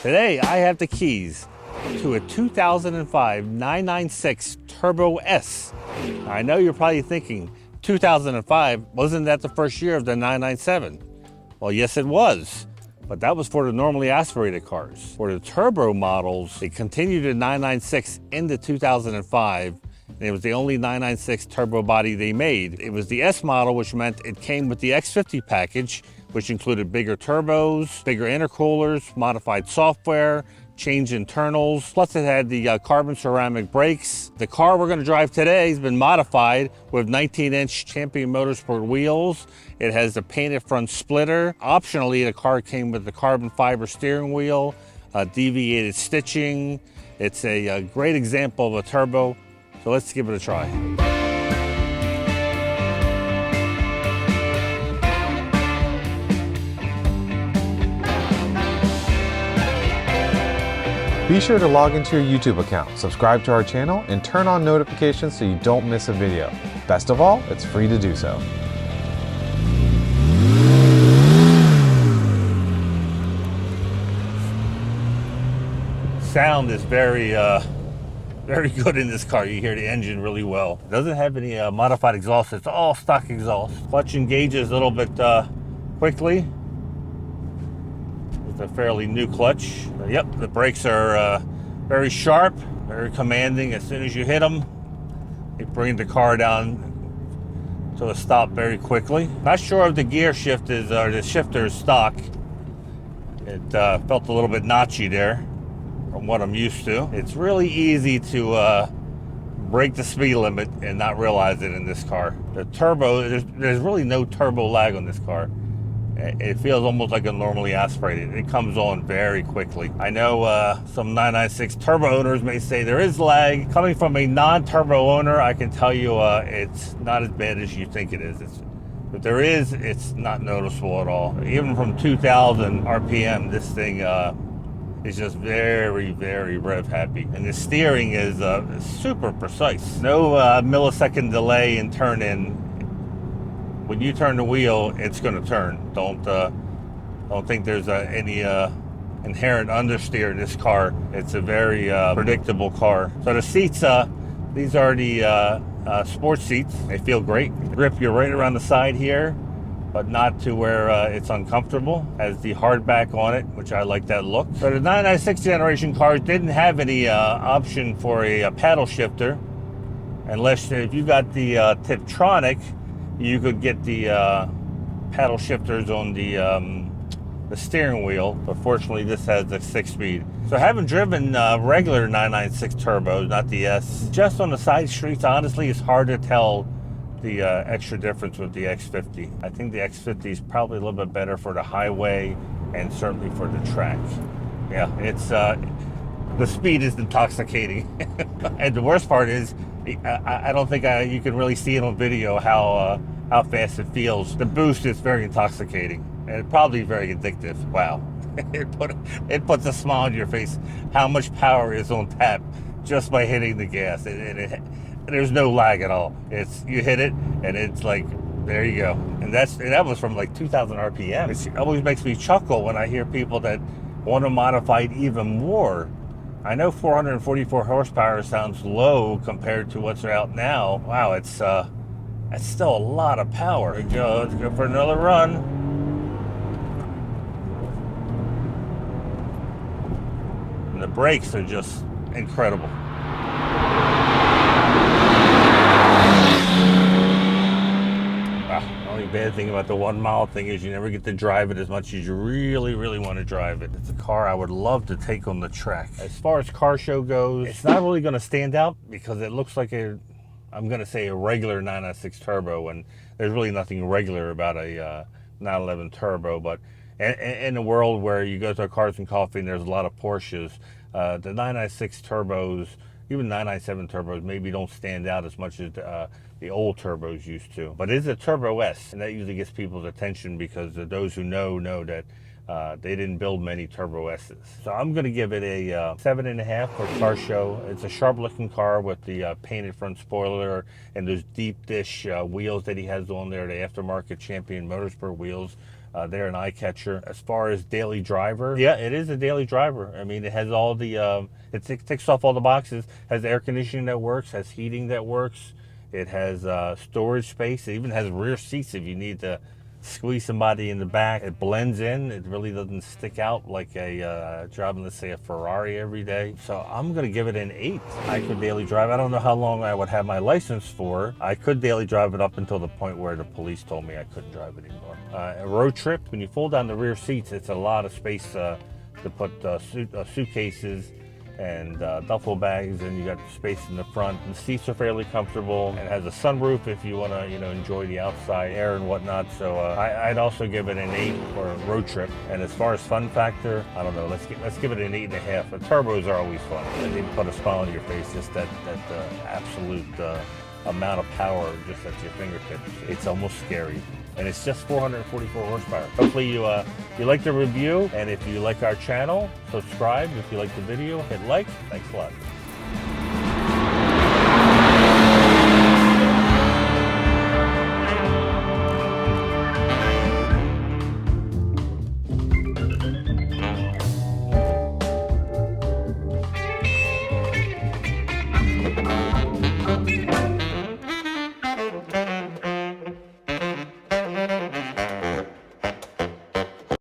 Today I have the keys to a 2005 996 Turbo S. Now, I know you're probably thinking, 2005, wasn't that the first year of the 997? Well, yes it was, but that was for the normally aspirated cars. For the turbo models, they continued the 996 into 2005, and it was the only 996 turbo body they made. It was the S model, which meant it came with the X50 package, which included bigger turbos, bigger intercoolers, modified software, changed internals, plus it had the carbon ceramic brakes. The car we're gonna drive today has been modified with 19-inch Champion Motorsport wheels. It has the painted front splitter. Optionally, the car came with the carbon fiber steering wheel, deviated stitching. It's a great example of a turbo, so let's give it a try. Be sure to log into your YouTube account, subscribe to our channel, and turn on notifications so you don't miss a video. Best of all, it's free to do so. Sound is very good in this car. You hear the engine really well. It doesn't have any modified exhaust. It's all stock exhaust. Clutch engages a little bit quickly. It's a fairly new clutch. Yep, the brakes are very sharp, very commanding. As soon as you hit them, they bring the car down to a stop very quickly. Not sure if the gear shift is, or the shifter is stock. It felt a little bit notchy there from what I'm used to. It's really easy to break the speed limit and not realize it in this car. The turbo, there's really no turbo lag on this car. It feels almost like a normally aspirated. It comes on very quickly. I know some 996 turbo owners may say there is lag. Coming from a non-turbo owner, I can tell you it's not as bad as you think it is. But there is, it's not noticeable at all. Even from 2,000 RPM, this thing is just very, very rev happy. And the steering is super precise. No millisecond delay in turn in. When you turn the wheel, it's going to turn. Don't think there's any inherent understeer in this car. It's a very predictable car. So the seats, these are the sports seats. They feel great. Grip you right around the side here, but not to where it's uncomfortable. Has the hardback on it, which I like that look. So the 996 generation cars didn't have any option for a paddle shifter, unless if you got the Tiptronic, you could get the paddle shifters on the steering wheel, but fortunately this has the 6-speed. So having driven regular 996 turbos, not the S, just on the side streets, honestly, it's hard to tell the extra difference with the X50. I think the X50 is probably a little bit better for the highway and certainly for the track. Yeah, it's the speed is intoxicating. And the worst part is, I don't think you can really see it on video how fast it feels. The boost is very intoxicating and probably very addictive. Wow, it puts a smile on your face. How much power is on tap just by hitting the gas? There's no lag at all. You hit it and it's like, there you go. And that was from like 2,000 RPM. It always makes me chuckle when I hear people that want to modify it even more. I know 444 horsepower sounds low compared to what's out now. Wow, that's still a lot of power. There we go. Let's go for another run. And the brakes are just incredible. Bad thing about the 1 mile thing is you never get to drive it as much as you really, really want to drive it. It's a car I would love to take on the track. As far as car show goes, it's not really going to stand out because it looks like I'm going to say a regular 996 turbo, and there's really nothing regular about a 911 turbo. But in a world where you go to a Cars and Coffee and there's a lot of Porsches, the 996 turbos, even 997 turbos maybe don't stand out as much as the old turbos used to. But it's a Turbo S, and that usually gets people's attention because those who know that they didn't build many Turbo S's. So I'm going to give it a 7.5 for car show. It's a sharp looking car with the painted front spoiler and those deep dish wheels that he has on there, the aftermarket Champion Motorsport wheels. they're an eye catcher. As far as daily driver, yeah, it is a daily driver. I mean, it has all the, it ticks off all the boxes. Has air conditioning that works, has heating that works. It has storage space. It even has rear seats if you need to squeeze somebody in the back. It blends in. It really doesn't stick out like a driving, let's say, a Ferrari every day. So I'm going to give it an 8. I could daily drive. I don't know how long I would have my license for. I could daily drive it up until the point where the police told me I couldn't drive it anymore. A road trip, when you fold down the rear seats, it's a lot of space to put suitcases and duffel bags, and you got space in the front. The seats are fairly comfortable, and it has a sunroof if you want to, enjoy the outside air and whatnot. So I'd also give it an 8 for a road trip. And as far as fun factor, I don't know. Let's give it an 8.5. The turbos are always fun. They put a smile on your face. Just that absolute amount of power just at your fingertips. It's almost scary. And it's just 444 horsepower. Hopefully you like the review, and if you like our channel, subscribe. If you like the video, hit like. Thanks a lot.